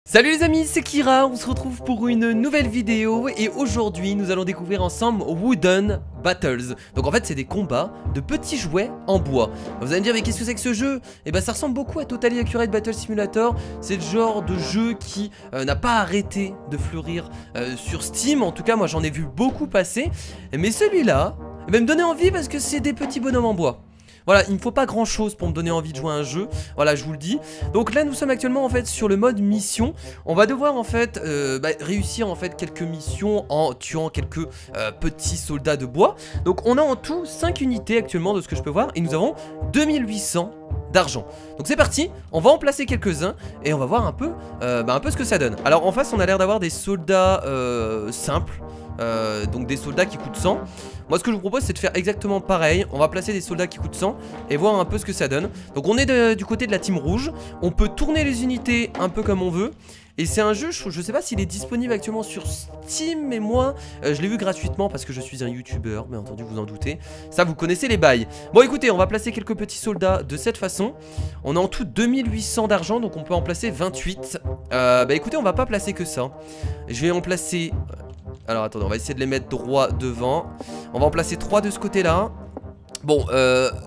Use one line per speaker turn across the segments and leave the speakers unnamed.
Salut les amis, c'est Kira, on se retrouve pour une nouvelle vidéo et aujourd'hui nous allons découvrir ensemble Wooden Battles. Donc en fait c'est des combats de petits jouets en bois. Vous allez me dire mais qu'est-ce que c'est que ce jeu? Et bah ça ressemble beaucoup à Totally Accurate Battle Simulator. C'est le genre de jeu qui n'a pas arrêté de fleurir sur Steam. En tout cas moi j'en ai vu beaucoup passer. Mais celui-là me donner envie parce que c'est des petits bonhommes en bois. Voilà, il ne faut pas grand chose pour me donner envie de jouer à un jeu. Voilà, je vous le dis. Donc là, nous sommes actuellement en fait sur le mode mission. On va devoir en fait réussir en fait quelques missions en tuant quelques petits soldats de bois. Donc on a en tout 5 unités actuellement de ce que je peux voir. Et nous avons 2800 d'argent. Donc c'est parti, on va en placer quelques-uns et on va voir un peu ce que ça donne. Alors en face, on a l'air d'avoir des soldats simples. Donc des soldats qui coûtent 100. Moi ce que je vous propose c'est de faire exactement pareil. On va placer des soldats qui coûtent 100 et voir un peu ce que ça donne. Donc on est du côté de la team rouge. On peut tourner les unités un peu comme on veut. Et c'est un jeu, je sais pas s'il est disponible actuellement sur Steam, mais moi je l'ai vu gratuitement parce que je suis un youtubeur, bien entendu vous en doutez. Ça vous connaissez les bails. Bon écoutez, on va placer quelques petits soldats de cette façon. On a en tout 2800 d'argent, donc on peut en placer 28. Écoutez, on va pas placer que ça. Je vais en placer... Alors attendez, on va essayer de les mettre droit devant. On va en placer 3 de ce côté là. Bon,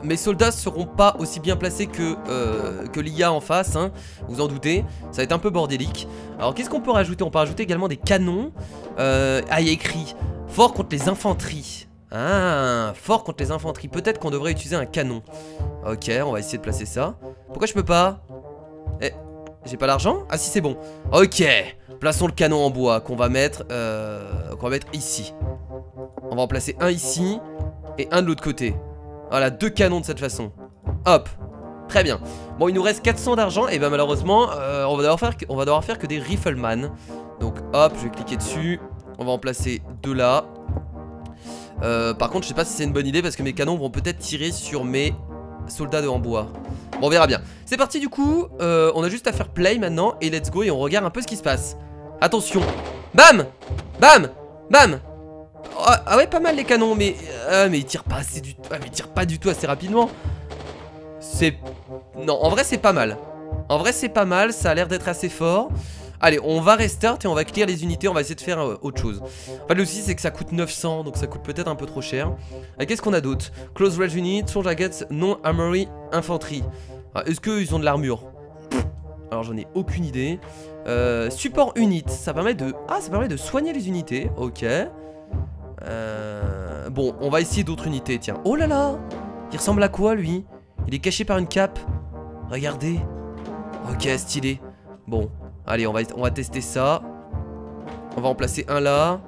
mes soldats seront pas aussi bien placés que l'IA en face, hein, vous en doutez. Ça va être un peu bordélique. Alors qu'est-ce qu'on peut rajouter? On peut rajouter également des canons. Il y a écrit fort contre les infanteries. Ah, fort contre les infanteries. Peut-être qu'on devrait utiliser un canon. Ok, on va essayer de placer ça. Pourquoi je peux pas? Eh, j'ai pas l'argent? Ah si, c'est bon. Ok, plaçons le canon en bois qu'on va mettre ici. On va en placer un ici et un de l'autre côté. Voilà, 2 canons de cette façon. Hop, très bien. Bon, il nous reste 400 d'argent. Et ben malheureusement, on va devoir faire que des rifleman. Donc hop, je vais cliquer dessus. On va en placer 2 là. Par contre, je sais pas si c'est une bonne idée parce que mes canons vont peut-être tirer sur mes soldats de en bois. Bon, on verra bien. C'est parti du coup. On a juste à faire play maintenant et let's go et on regarde un peu ce qui se passe. Attention. Bam, bam, bam. Ah ouais, pas mal les canons, mais ils tirent pas assez du tout. Mais ils tirent pas du tout assez rapidement. Non, en vrai c'est pas mal. En vrai c'est pas mal, ça a l'air d'être assez fort. Allez, on va restart et on va clear les unités. On va essayer de faire autre chose. En fait le souci c'est que ça coûte 900, donc ça coûte peut-être un peu trop cher. Qu'est-ce qu'on a d'autre? Close range unit, soul jackets, non armory, infanterie. Est-ce qu'ils ont de l'armure? Alors j'en ai aucune idée. Support unit, ça permet de... Ah, ça permet de soigner les unités, ok. Bon, on va essayer d'autres unités, tiens. Oh là là, il ressemble à quoi lui? Il est caché par une cape. Regardez. Ok, stylé. Bon, allez, on va tester ça. On va en placer un là.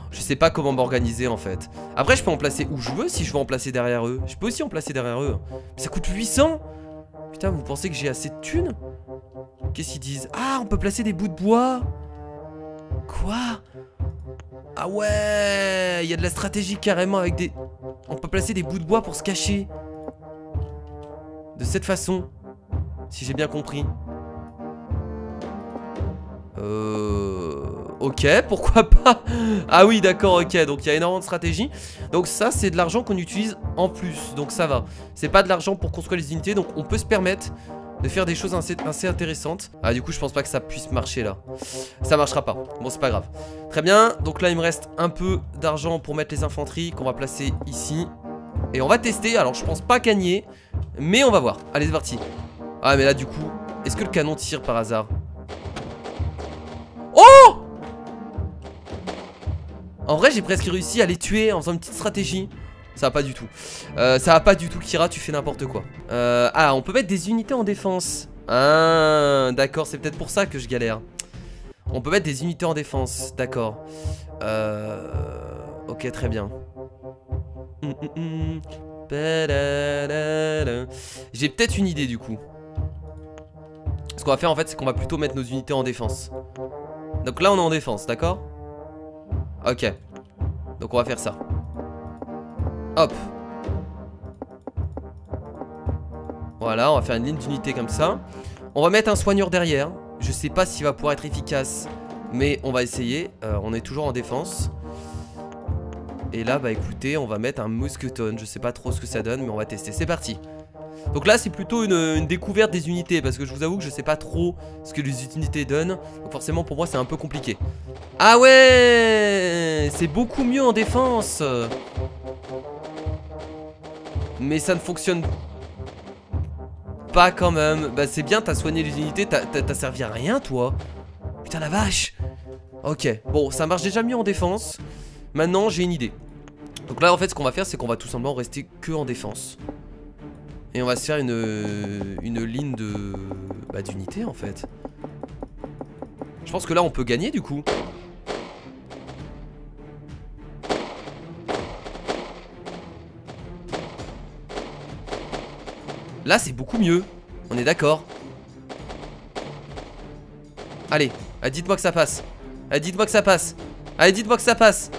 Je sais pas comment m'organiser en fait. Après je peux en placer où je veux si je veux en placer derrière eux. Je peux aussi en placer derrière eux. Mais ça coûte 800. Putain, vous pensez que j'ai assez de thunes? Qu'est-ce qu'ils disent? Ah, on peut placer des bouts de bois. Quoi? Ah ouais, il y a de la stratégie carrément avec des... On peut placer des bouts de bois pour se cacher. De cette façon. Si j'ai bien compris. Ok, pourquoi pas? Ah oui, d'accord, ok. Donc il y a énormément de stratégie. Donc ça, c'est de l'argent qu'on utilise en plus. Donc ça va. C'est pas de l'argent pour construire les unités. Donc on peut se permettre de faire des choses assez intéressantes. Ah du coup je pense pas que ça puisse marcher là. Ça marchera pas, bon c'est pas grave. Très bien, donc là il me reste un peu d'argent pour mettre les infanteries qu'on va placer ici. Et on va tester, alors je pense pas gagner, mais on va voir. Allez c'est parti. Ah mais là du coup, est-ce que le canon tire par hasard? Oh! En vrai j'ai presque réussi à les tuer en faisant une petite stratégie. Ça va pas du tout. Ça va pas du tout, Kira, tu fais n'importe quoi. Ah, on peut mettre des unités en défense. Ah, d'accord, c'est peut-être pour ça que je galère. On peut mettre des unités en défense, d'accord. Ok, très bien. J'ai peut-être une idée du coup. Ce qu'on va faire en fait, c'est qu'on va plutôt mettre nos unités en défense. Donc là, on est en défense, d'accord? Ok. Donc on va faire ça. Hop. Voilà, on va faire une ligne d'unité comme ça. On va mettre un soigneur derrière. Je sais pas s'il va pouvoir être efficace, mais on va essayer. On est toujours en défense. Et là, bah écoutez, on va mettre un mousqueton. Je sais pas trop ce que ça donne, mais on va tester. C'est parti. Donc là c'est plutôt une découverte des unités, parce que je vous avoue que je sais pas trop ce que les unités donnent. Donc forcément pour moi c'est un peu compliqué. Ah ouais, c'est beaucoup mieux en défense. Mais ça ne fonctionne pas quand même. Bah c'est bien, t'as soigné les unités, t'as servi à rien toi. Putain la vache. Ok, bon ça marche déjà mieux en défense. Maintenant j'ai une idée. Donc là en fait ce qu'on va faire c'est qu'on va tout simplement rester que en défense. Et on va se faire une ligne de d'unité en fait. Je pense que là on peut gagner du coup. Là c'est beaucoup mieux. On est d'accord. Allez, dites-moi que ça passe. Allez, dites-moi que ça passe. Allez, dites-moi que ça passe.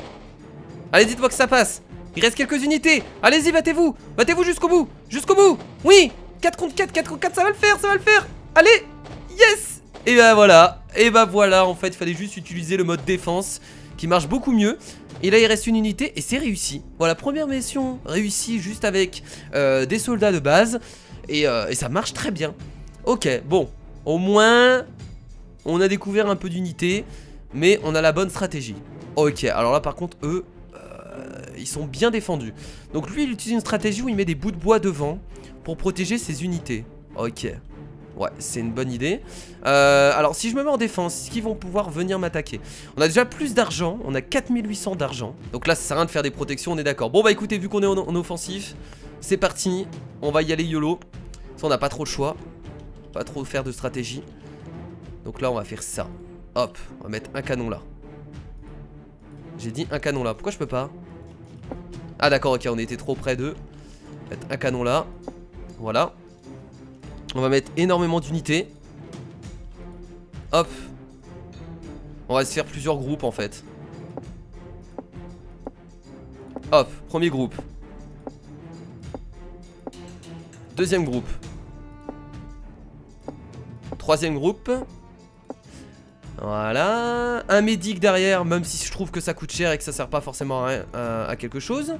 Allez, dites-moi que ça passe. Il reste quelques unités. Allez-y, battez-vous. Battez-vous jusqu'au bout. Jusqu'au bout. Oui. 4 contre 4, 4 contre 4, ça va le faire, ça va le faire. Allez. Yes. Et bah voilà. Et bah voilà, en fait, il fallait juste utiliser le mode défense qui marche beaucoup mieux. Et là, il reste une unité et c'est réussi. Voilà, première mission réussie juste avec des soldats de base. Et ça marche très bien. Ok, bon. Au moins, on a découvert un peu d'unité. Mais on a la bonne stratégie. Ok, alors là par contre eux ils sont bien défendus. Donc lui il utilise une stratégie où il met des bouts de bois devant pour protéger ses unités. Ok. Ouais, c'est une bonne idée. Alors si je me mets en défense, est-ce qu'ils vont pouvoir venir m'attaquer? On a déjà plus d'argent, on a 4800 d'argent. Donc là ça sert à rien de faire des protections, on est d'accord. Bon bah écoutez, vu qu'on est en offensif, c'est parti. On va y aller YOLO. Ça on n'a pas trop le choix. Pas trop faire de stratégie. Donc là on va faire ça. Hop, on va mettre un canon là. J'ai dit un canon là, pourquoi je peux pas? Ah d'accord, ok, on était trop près d'eux. Mettre un canon là. Voilà. On va mettre énormément d'unités. Hop. On va se faire plusieurs groupes en fait. Hop, premier groupe. Deuxième groupe. Troisième groupe. Voilà. Un médic derrière, même si je trouve que ça coûte cher et que ça sert pas forcément à quelque chose.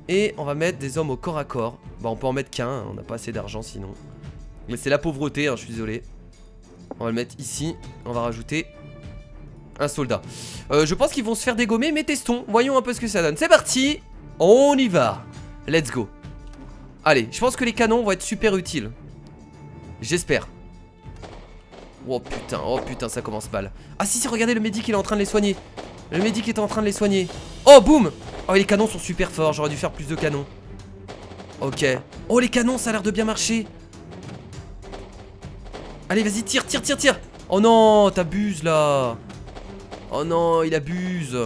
Et on va mettre des hommes au corps à corps. Bah on peut en mettre qu'un, hein, on n'a pas assez d'argent sinon. Mais c'est la pauvreté, hein, je suis désolé. On va le mettre ici. On va rajouter un soldat. Je pense qu'ils vont se faire dégommer, mais testons. Voyons un peu ce que ça donne. C'est parti. On y va. Let's go. Allez, je pense que les canons vont être super utiles. J'espère. Oh putain, ça commence mal. Ah si, regardez, le médic il est en train de les soigner. Le médic est en train de les soigner. Oh, boum. Oh, les canons sont super forts, j'aurais dû faire plus de canons. Ok. Oh, les canons, ça a l'air de bien marcher. Allez, vas-y, tire. Oh non, t'abuses là. Oh non, il abuse.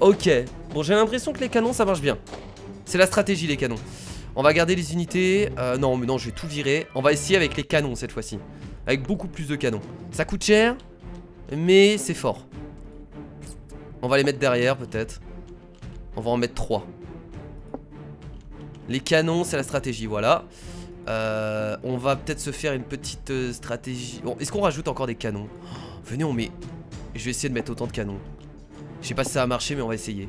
Ok. Bon, j'ai l'impression que les canons, ça marche bien. C'est la stratégie, les canons. On va garder les unités. Non, mais non, je vais tout virer. On va essayer avec les canons cette fois-ci. Avec beaucoup plus de canons. Ça coûte cher, mais c'est fort. On va les mettre derrière peut-être. On va en mettre 3. Les canons c'est la stratégie, voilà. On va peut-être se faire une petite stratégie. Bon, est-ce qu'on rajoute encore des canons? Venez, on met... Je vais essayer de mettre autant de canons. Je sais pas si ça va marcher, mais on va essayer.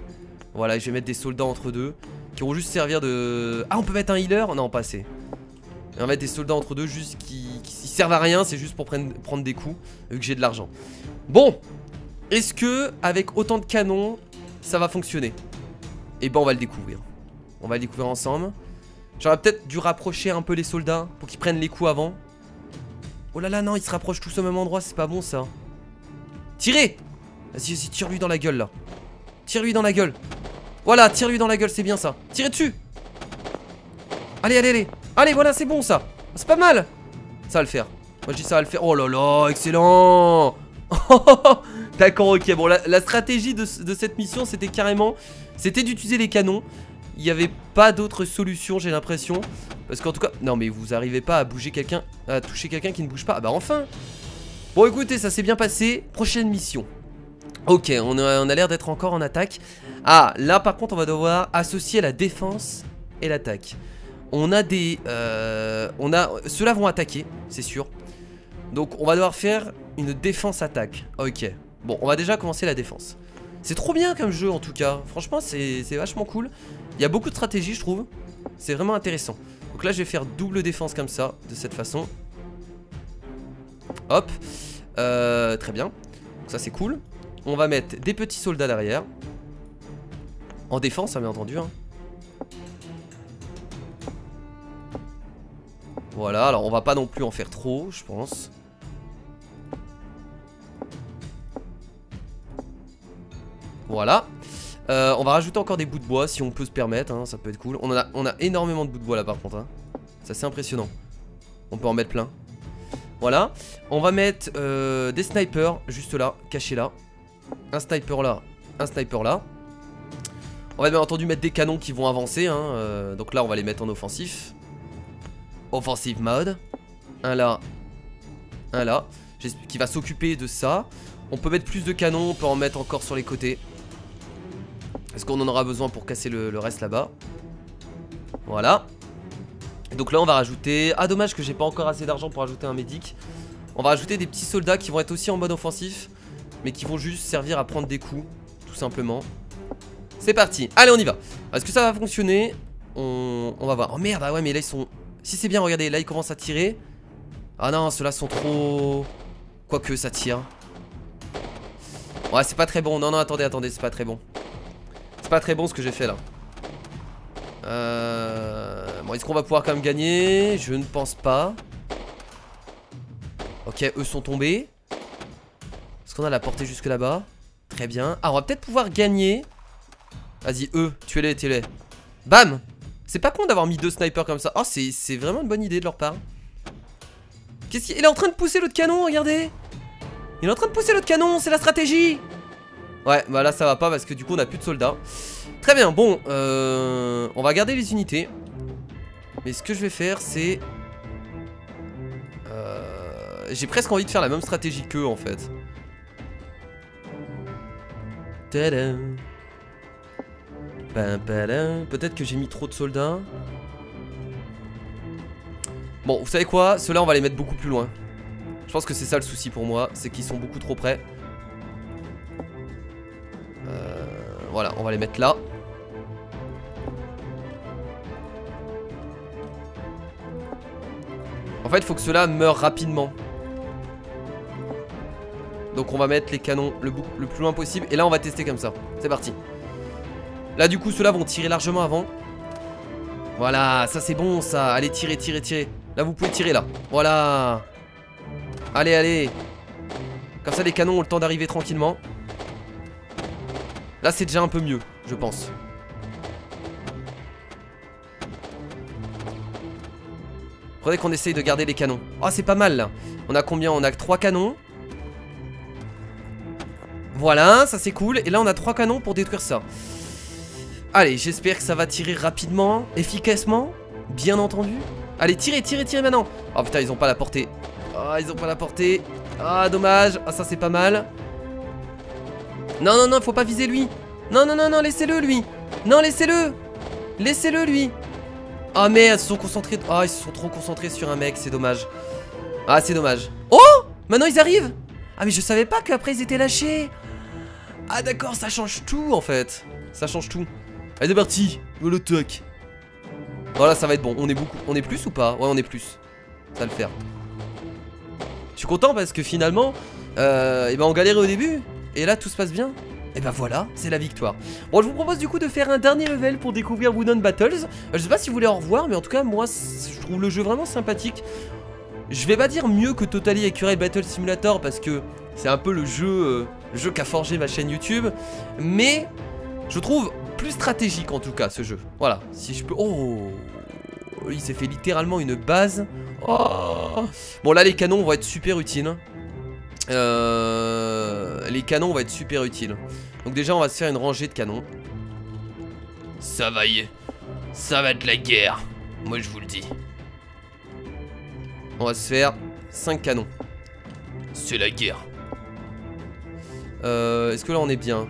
Voilà, je vais mettre des soldats entre deux qui vont juste servir de... Ah, on peut mettre un healer? Non, pas assez. On va mettre des soldats entre deux juste qui servent à rien, c'est juste pour prendre des coups, vu que j'ai de l'argent. Bon, est-ce que avec autant de canons, ça va fonctionner? Eh ben on va le découvrir. On va le découvrir ensemble. J'aurais peut-être dû rapprocher un peu les soldats pour qu'ils prennent les coups avant. Oh là là, non, ils se rapprochent tous au même endroit, c'est pas bon ça. Tirez! Vas-y, tire-lui dans la gueule là. Tire-lui dans la gueule. Voilà, tire-lui dans la gueule, c'est bien ça. Tirez dessus! Allez. Allez, voilà, c'est bon ça. C'est pas mal. Ça va le faire. Moi je dis ça va le faire. Oh là là, excellent. D'accord, ok. Bon, la stratégie de cette mission, c'était carrément... C'était d'utiliser les canons. Il n'y avait pas d'autre solution, j'ai l'impression. Parce qu'en tout cas... Non, mais vous arrivez pas à bouger quelqu'un... À toucher quelqu'un qui ne bouge pas. Ah bah enfin. Bon, écoutez, ça s'est bien passé. Prochaine mission. Ok, on a l'air d'être encore en attaque. Ah, là par contre, on va devoir associer la défense et l'attaque. On a des... Ceux-là vont attaquer, c'est sûr. Donc on va devoir faire une défense-attaque. Ok. Bon, on va déjà commencer la défense. C'est trop bien comme jeu en tout cas. Franchement, c'est vachement cool. Il y a beaucoup de stratégie, je trouve. C'est vraiment intéressant. Donc là je vais faire double défense comme ça, de cette façon. Hop. Très bien. Donc ça c'est cool. On va mettre des petits soldats derrière. En défense, hein, bien entendu. Hein. Voilà, alors on va pas non plus en faire trop, je pense. Voilà. On va rajouter encore des bouts de bois si on peut se permettre, hein, ça peut être cool. On a énormément de bouts de bois là par contre. Hein. C'est assez impressionnant. On peut en mettre plein. Voilà. On va mettre des snipers juste là, cachés là. Un sniper là, un sniper là. On va bien entendu mettre des canons qui vont avancer. Hein, donc là on va les mettre en offensif. Offensive mode. Un là, un là. Qui va s'occuper de ça. On peut mettre plus de canons, on peut en mettre encore sur les côtés. Est-ce qu'on en aura besoin pour casser le reste là-bas? Voilà. Donc là on va rajouter... Ah dommage que j'ai pas encore assez d'argent pour ajouter un médic. On va rajouter des petits soldats qui vont être aussi en mode offensif, mais qui vont juste servir à prendre des coups, tout simplement. C'est parti, allez on y va. Est-ce que ça va fonctionner? On va voir. Oh merde, ah ouais mais là ils sont... Si c'est bien, regardez, là ils commencent à tirer. Ah non, ceux-là sont trop... Quoique ça tire. Ouais c'est pas très bon, non attendez, c'est pas très bon. C'est pas très bon ce que j'ai fait là. Bon, est-ce qu'on va pouvoir quand même gagner? Je ne pense pas. Ok, eux sont tombés. Est-ce qu'on a la portée jusque là-bas? Très bien. Ah, on va peut-être pouvoir gagner. Vas-y, eux, tuez-les, tuez-les. Bam! C'est pas con d'avoir mis 2 snipers comme ça. Oh, c'est vraiment une bonne idée de leur part. Qu'est-ce qu'il est en train de pousser l'autre canon, regardez. Il est en train de pousser l'autre canon, c'est la stratégie. Ouais, bah là ça va pas parce que du coup on a plus de soldats. Très bien, bon, on va garder les unités. Mais ce que je vais faire c'est... j'ai presque envie de faire la même stratégie qu'eux en fait. Tadam. Peut-être que j'ai mis trop de soldats. Bon, vous savez quoi? Ceux-là on va les mettre beaucoup plus loin. Je pense que c'est ça le souci pour moi, c'est qu'ils sont beaucoup trop près. Voilà, on va les mettre là. En fait, il faut que ceux-là meurent rapidement. Donc on va mettre les canons le plus loin possible. Et là, on va tester comme ça. C'est parti. Là, du coup, ceux-là vont tirer largement avant. Voilà, ça c'est bon, ça. Allez, tirez, tirez, tirez. Là, vous pouvez tirer, là. Voilà. Allez, allez. Comme ça, les canons ont le temps d'arriver tranquillement. Là c'est déjà un peu mieux, je pense. Faudrait qu'on essaye de garder les canons. Oh c'est pas mal là. On a combien? On a que 3 canons. Voilà, ça c'est cool. Et là on a 3 canons pour détruire ça. Allez, j'espère que ça va tirer rapidement, efficacement. Bien entendu. Allez, tirez, tirez, tirez maintenant. Oh putain, ils ont pas la portée. Oh, ils ont pas la portée. Ah, dommage. Ah, ça c'est pas mal. Non, non, non, faut pas viser lui. Non, non, non, non, laissez-le lui. Non, laissez-le. Laissez-le lui. Ah merde, ils se sont concentrés. Ah, ils se sont trop concentrés sur un mec, c'est dommage. Ah, c'est dommage. Oh, maintenant ils arrivent. Ah, mais je savais pas qu'après ils étaient lâchés. Ah, d'accord, ça change tout en fait. Ça change tout. Allez, c'est parti. Le toc. Voilà, ça va être bon. On est beaucoup. On est plus ou pas? Ouais, on est plus. Ça va le faire. Je suis content parce que finalement, on galérait au début. Et là tout se passe bien. Et bah voilà, c'est la victoire. Bon, je vous propose du coup de faire un dernier level pour découvrir Wooden Battles. Je sais pas si vous voulez en revoir, mais en tout cas moi je trouve le jeu vraiment sympathique. Je vais pas dire mieux que Totally Accurate Battle Simulator parce que c'est un peu le jeu qu'a forgé ma chaîne YouTube. Mais je trouve plus stratégique en tout cas ce jeu. Voilà, si je peux... Oh, il s'est fait littéralement une base. Oh. Bon là les canons vont être super utiles. Les canons vont être super utiles. Donc déjà on va se faire une rangée de canons. Ça va y est. Ça va être la guerre. Moi je vous le dis. On va se faire 5 canons. C'est la guerre. Est-ce que là on est bien?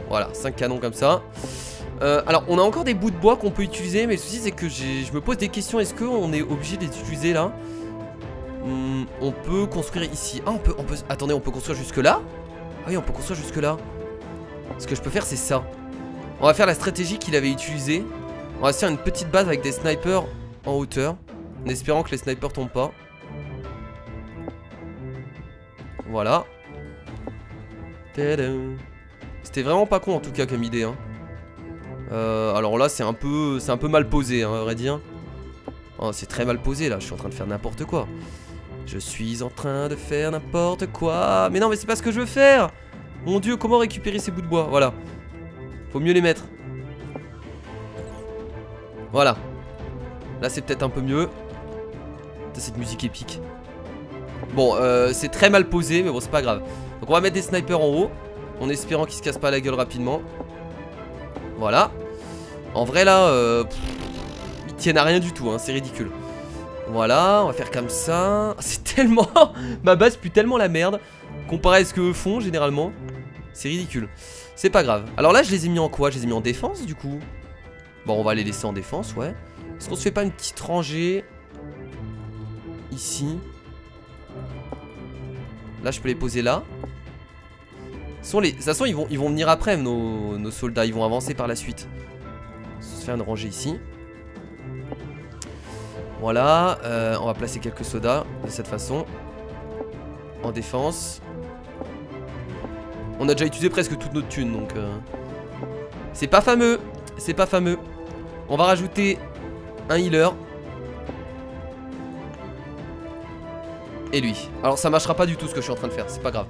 Voilà, 5 canons comme ça. Alors on a encore des bouts de bois qu'on peut utiliser. Mais le souci c'est que je me pose des questions. Est-ce qu'on est obligé de les utiliser là? On peut construire ici. Ah, attendez, on peut construire jusque là? Ah oui, on peut construire jusque là. Ce que je peux faire, c'est ça. On va faire la stratégie qu'il avait utilisée. On va se faire une petite base avec des snipers en hauteur, en espérant que les snipers tombent pas. Voilà. C'était vraiment pas con en tout cas comme idée hein. Alors là c'est un peu mal posé hein, à vrai dire. Oh, c'est très mal posé là, je suis en train de faire n'importe quoi. Je suis en train de faire n'importe quoi. Mais non mais c'est pas ce que je veux faire. Mon dieu, comment récupérer ces bouts de bois? Voilà. Faut mieux les mettre. Voilà. Là c'est peut-être un peu mieux. Cette musique épique. Bon c'est très mal posé mais bon c'est pas grave. Donc on va mettre des snipers en haut, en espérant qu'ils se cassent pas la gueule rapidement. Voilà. En vrai là ils tiennent à rien du tout hein, c'est ridicule. Voilà, on va faire comme ça. C'est tellement... ma base pue tellement la merde comparé à ce qu'eux font généralement. C'est ridicule. C'est pas grave. Alors là je les ai mis en quoi? Je les ai mis en défense du coup. Bon on va les laisser en défense ouais. Est-ce qu'on se fait pas une petite rangée ici? Là je peux les poser là. De toute façon ils vont venir après nos soldats. Ils vont avancer par la suite. On va se faire une rangée ici. Voilà, on va placer quelques soldats de cette façon. En défense. On a déjà utilisé presque toute notre thune donc c'est pas fameux. C'est pas fameux. On va rajouter un healer. Et lui. Alors ça marchera pas du tout ce que je suis en train de faire, c'est pas grave.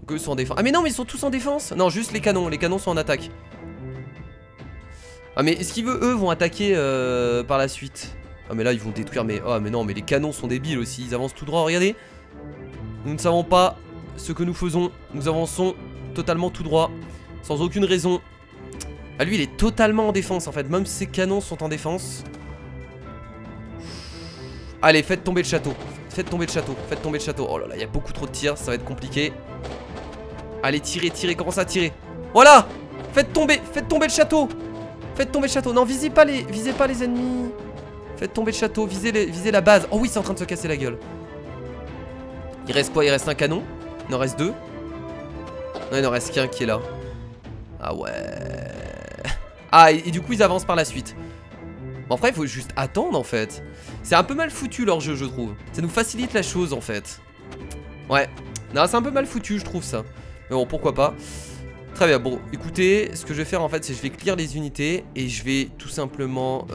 Donc eux sont en défense. Ah mais non mais ils sont tous en défense. Non juste les canons sont en attaque. Ah mais est-ce qu'ils eux vont attaquer par la suite? Ah mais là ils vont détruire mais... Ah mais non mais les canons sont débiles aussi. Ils avancent tout droit, regardez. Nous ne savons pas ce que nous faisons. Nous avançons totalement tout droit. Sans aucune raison. Ah lui il est totalement en défense en fait. Même ses canons sont en défense. Allez faites tomber le château. Faites tomber le château. Faites tomber le château. Oh là là il y a beaucoup trop de tirs. Ça va être compliqué. Allez tirez, tirez, commencez à tirer. Voilà. Faites tomber le château. Faites tomber le château. Non visez pas les ennemis. Faites tomber le château, visez la base. Oh oui c'est en train de se casser la gueule. Il reste quoi? Il reste un canon. Il en reste deux. Non il en reste qu'un qui est là. Ah ouais. Ah et du coup ils avancent par la suite. Bon après il faut juste attendre en fait. C'est un peu mal foutu leur jeu je trouve. Ça nous facilite la chose en fait. Ouais. Non c'est un peu mal foutu je trouve ça. Mais bon pourquoi pas. Très bien, bon écoutez, ce que je vais faire en fait c'est que je vais clear les unités. Et je vais tout simplement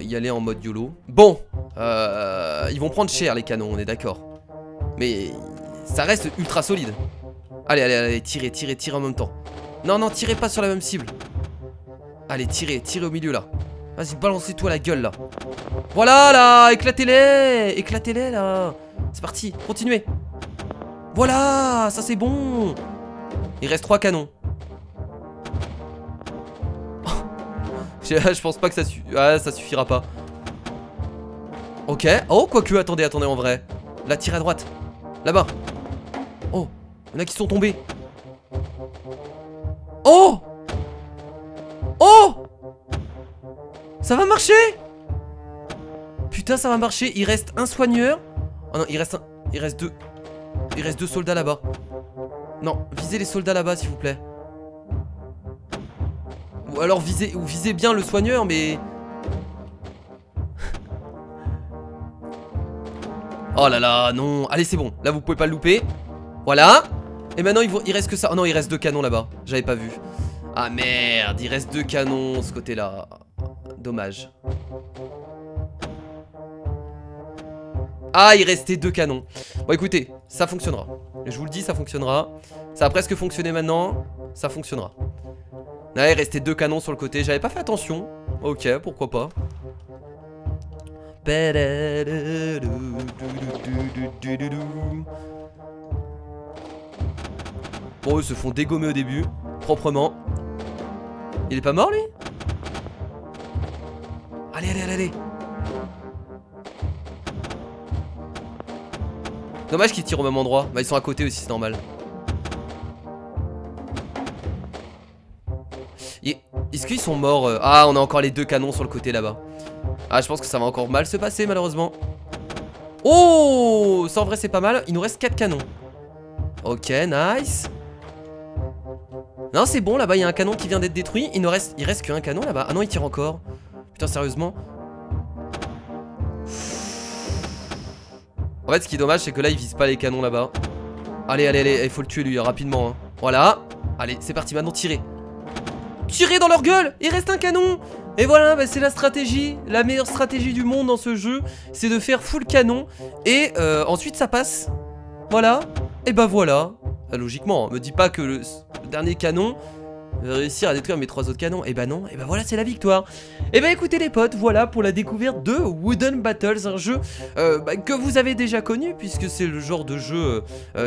y aller en mode YOLO. Bon, ils vont prendre cher les canons, on est d'accord. Mais ça reste ultra solide. Allez, allez, allez, tirez, tirez, tirez en même temps. Non, non, tirez pas sur la même cible. Allez, tirez, tirez au milieu là. Vas-y, balancez-toi la gueule là. Voilà là, éclatez-les. Éclatez-les là. C'est parti, continuez. Voilà, ça c'est bon. Il reste 3 canons. Je pense pas que ça suffira pas. Ok. Oh, quoique, attendez, attendez, en vrai. Là, tirez à droite. Là-bas. Oh, il y en a qui sont tombés. Oh. Oh. Ça va marcher. Putain, ça va marcher. Il reste un soigneur. Oh non, il reste deux. Il reste 2 soldats là-bas. Non, visez les soldats là-bas, s'il vous plaît. Ou alors visez bien le soigneur, mais... Oh là là, non. Allez, c'est bon. Là, vous pouvez pas le louper. Voilà. Et maintenant, il reste que ça. Oh non, il reste 2 canons là-bas. J'avais pas vu. Ah merde, il reste 2 canons ce côté-là. Dommage. Ah, il restait 2 canons. Bon, écoutez, ça fonctionnera. Je vous le dis, ça fonctionnera. Ça a presque fonctionné maintenant. Ça fonctionnera. Ah, il restait 2 canons sur le côté. J'avais pas fait attention. Ok, pourquoi pas. Bon, eux se font dégommer au début. Proprement. Il est pas mort, lui? Allez, allez, allez, allez. Dommage qu'ils tirent au même endroit. Bah, ils sont à côté aussi, c'est normal. Est-ce qu'ils sont morts? Ah, on a encore les 2 canons sur le côté là-bas. Ah, je pense que ça va encore mal se passer, malheureusement. Oh, ça en vrai, c'est pas mal. Il nous reste 4 canons. Ok, nice. Non, c'est bon, là-bas, il y a un canon qui vient d'être détruit. Il reste qu'un canon là-bas. Ah non, il tire encore. Putain, sérieusement. En fait ce qui est dommage c'est que là il vise pas les canons là-bas. Allez, allez, allez, il faut le tuer lui rapidement hein. Voilà. Allez, c'est parti, maintenant tirez. Tirez dans leur gueule. Il reste un canon. Et voilà, bah, c'est la stratégie. La meilleure stratégie du monde dans ce jeu, c'est de faire full canon. Et ensuite ça passe. Voilà. Et bah voilà. Logiquement, me dis pas que le dernier canon va réussir à détruire mes 3 autres canons. Et bah non, et bah voilà, c'est la victoire. Et bah écoutez les potes, voilà pour la découverte de Wooden Battles, un jeu que vous avez déjà connu, puisque c'est le genre de jeu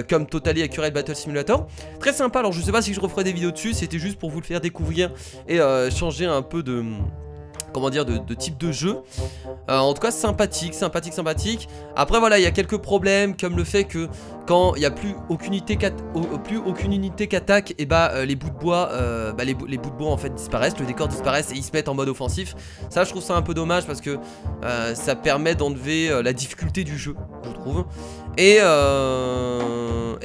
comme Totally Accurate Battle Simulator. Très sympa, alors je sais pas si je referai des vidéos dessus, c'était juste pour vous le faire découvrir et changer un peu de... comment dire, de type de jeu. En tout cas sympathique, sympathique, sympathique. Après voilà, il y a quelques problèmes comme le fait que quand il n'y a plus aucune unité qu'attaque, et bah les bouts de bois les bouts de bois en fait disparaissent, le décor disparaissent et ils se mettent en mode offensif. Ça je trouve ça un peu dommage parce que ça permet d'enlever la difficulté du jeu, je trouve. Et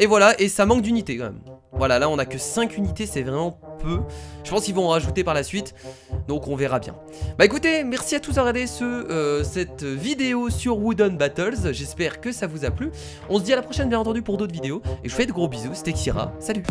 voilà, et ça manque d'unités quand même. Voilà, là on a que 5 unités, c'est vraiment peu. Je pense qu'ils vont en rajouter par la suite, donc on verra bien. Bah écoutez, merci à tous d'avoir regardé cette vidéo sur Wooden Battles. J'espère que ça vous a plu. On se dit à la prochaine bien entendu pour d'autres vidéos. Et je vous fais de gros bisous, c'était Kira, salut.